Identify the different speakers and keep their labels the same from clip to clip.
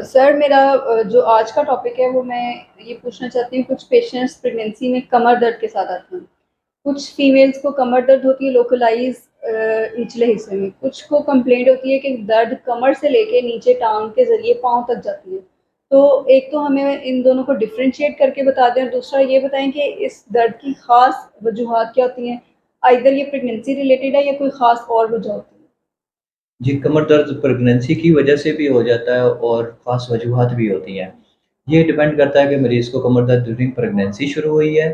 Speaker 1: Sir मेरा जो आज का टॉपिक है वो मैं ये पूछना चाहती हूँ। कुछ पेशेंट्स प्रेगनेंसी में कमर दर्द के साथ आते हैं। कुछ फीमेल्स को कमर दर्द होती है लोकलाइज निचले हिस्से में। कुछ को कंप्लेंट होती है कि दर्द कमर से लेके नीचे टांग के जरिए पाँव तक जाती है। तो एक तो हमें इन दोनों को डिफरेंशिएट करके बता दें और दूसरा ये बताएं कि इस दर्द की खास वजूहत क्या होती हैं। आइदर ये प्रेगनेंसी रिलेटेड है या कोई खास और वजह होती है।
Speaker 2: जी, कमर दर्द प्रेगनेंसी की वजह से भी हो जाता है और ख़ास वजूहात भी होती हैं। ये डिपेंड करता है कि मरीज़ को कमर दर्द ड्यूरिंग प्रेगनेंसी शुरू हुई है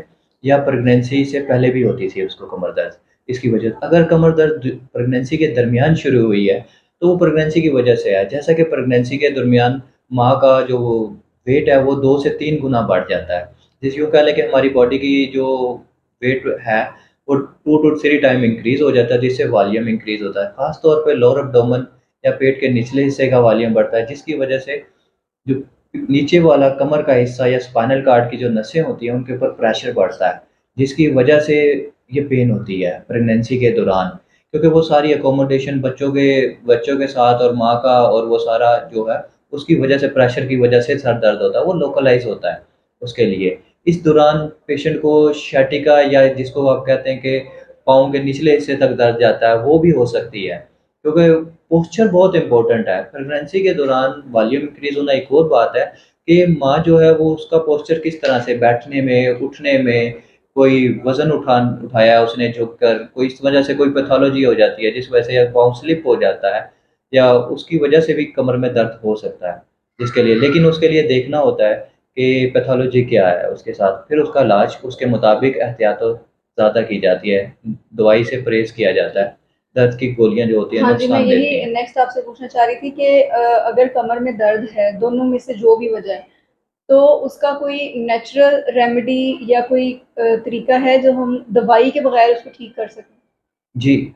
Speaker 2: या प्रेगनेंसी से पहले भी होती थी उसको कमर दर्द। इसकी वजह अगर कमर दर्द प्रेगनेंसी के दरमियान शुरू हुई है, तो वो प्रेगनेंसी की वजह से है। जैसा कि प्रेगनेंसी के दरमियान माँ का जो वेट है वो 2 से 3 गुना बढ़ जाता है। जैसे यूँ कह लें कि हमारी बॉडी की जो वेट है वो 2 टू 3 टाइम इंक्रीज़ हो जाता है, जिससे वॉल्यूम इंक्रीज़ होता है। ख़ास तौर पे लोअर एब्डोमेन या पेट के निचले हिस्से का वॉल्यूम बढ़ता है, जिसकी वजह से जो नीचे वाला कमर का हिस्सा या स्पाइनल कॉर्ड की जो नसें होती हैं, उनके ऊपर प्रेशर बढ़ता है, जिसकी वजह से ये पेन होती है प्रेगनेंसी के दौरान। क्योंकि वो सारी अकोमोडेशन बच्चों के साथ और माँ का और वो सारा जो है, उसकी वजह से प्रेशर की वजह से सर दर्द होता है, वो लोकलाइज़ होता है उसके लिए। इस दौरान पेशेंट को sciatica या जिसको आप कहते हैं कि पाँव के निचले हिस्से तक दर्द जाता है, वो भी हो सकती है। क्योंकि पोस्चर बहुत इम्पोर्टेंट है। प्रेगनेंसी के दौरान वॉल्यूम इंक्रीज़ होना एक और बात है कि माँ जो है वो उसका पोस्चर किस तरह से बैठने में, उठने में, कोई वज़न उठाया उसने झुककर, कोई इस वजह से कोई पैथोलॉजी हो जाती है जिस वजह से या पाँव स्लिप हो जाता है या उसकी वजह से भी कमर में दर्द हो सकता है, जिसके लिए लेकिन उसके लिए देखना होता है कि पैथोलॉजी क्या है उसके साथ, फिर उसका इलाज उसके मुताबिक एहतियात ज़्यादा की जाती है, दवाई से परहेज़ किया जाता है। दर्द की गोलियाँ जो होती हैं
Speaker 1: हाँ जी, मैं
Speaker 2: नुकसान देती
Speaker 1: यही
Speaker 2: हैं।
Speaker 1: नेक्स्ट आपसे पूछना चाह रही थी कि अगर कमर में दर्द है, दोनों में से जो भी वजह है, तो उसका कोई नेचुरल रेमेडी या कोई तरीका है जो हम दवाई के बगैर उसको ठीक कर सकें?
Speaker 2: जी,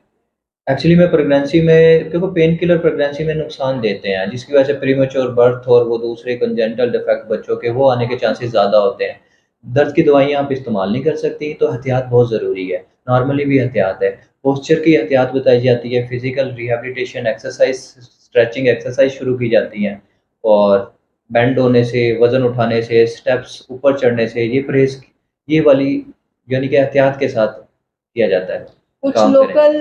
Speaker 2: एक्चुअली में प्रेगनेंसी में क्योंकि पेन किलर प्रेगनेंसी में नुकसान देते हैं, जिसकी वजह से प्रीमेच्योर बर्थ और वो दूसरे कंजेनिटल डिफेक्ट बच्चों के वो आने के चांसेस ज़्यादा होते हैं। दर्द की दवाइयाँ आप इस्तेमाल नहीं कर सकती, तो एहतियात बहुत ज़रूरी है। नॉर्मली भी एहतियात है। पोस्चर की एहतियात बताई जाती है, physical rehabilitation exercise, stretching exercise शुरू की जाती हैं और बेंड होने से, वज़न उठाने से, स्टेप्स ऊपर चढ़ने से ये वाली यानी कि एहतियात के साथ किया जाता है,
Speaker 1: कुछ
Speaker 2: काम करें।
Speaker 1: लोकल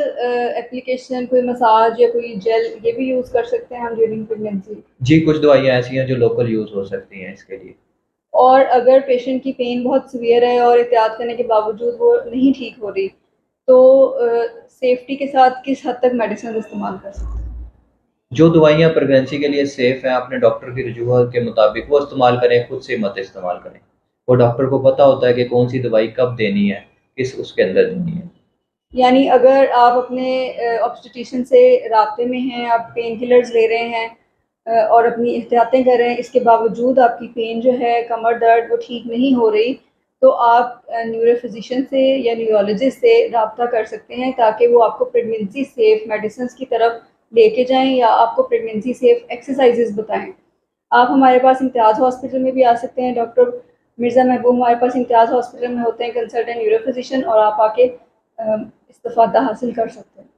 Speaker 1: एप्लीकेशन, कोई मसाज या कोई जेल ये भी यूज़ कर सकते हैं हम ड्यूरिंग प्रेगनेंसी?
Speaker 2: जी, कुछ दवाइयाँ ऐसी हैं जो लोकल यूज़ हो सकती हैं इसके लिए।
Speaker 1: और अगर पेशेंट की पेन बहुत सीवियर है और एहतियात करने के बावजूद वो नहीं ठीक हो रही, तो सेफ्टी के साथ किस हद तक मेडिसिन इस्तेमाल कर सकते हैं?
Speaker 2: जो दवाइयाँ प्रेगनेंसी के लिए सेफ़ हैं, अपने डॉक्टर की रजूआत के मुताबिक वो इस्तेमाल करें, खुद से मत इस्तेमाल करें। वो डॉक्टर को पता होता है कि कौन-सी दवाई कब देनी है, किस उसके अंदर देनी है।
Speaker 1: यानी अगर आप अपने ऑब्स्टेट्रिशियन से राब्ते में हैं, आप पेन किलर्स ले रहे हैं और अपनी एहतियातें कर रहे हैं, इसके बावजूद आपकी पेन जो है, कमर दर्द वो ठीक नहीं हो रही, तो आप न्यूरो फिजिशियन से या न्यूरोलॉजिस्ट से रब्ता कर सकते हैं ताकि वो आपको प्रेगनेंसी सेफ मेडिसिन की तरफ लेके जाएँ या आपको प्रेगनेंसी सेफ एक्सरसाइजेज़ बताएँ। आप हमारे पास इम्तियाज़ हॉस्पिटल में भी आ सकते हैं। डॉक्टर मिर्ज़ा महबूब हमारे पास इम्तियाज़ हॉस्पिटल में होते हैं, कंसल्टेंट न्यूरो फिजिशियन, और आप आके इस्तिफ़ादा हासिल कर सकते हैं।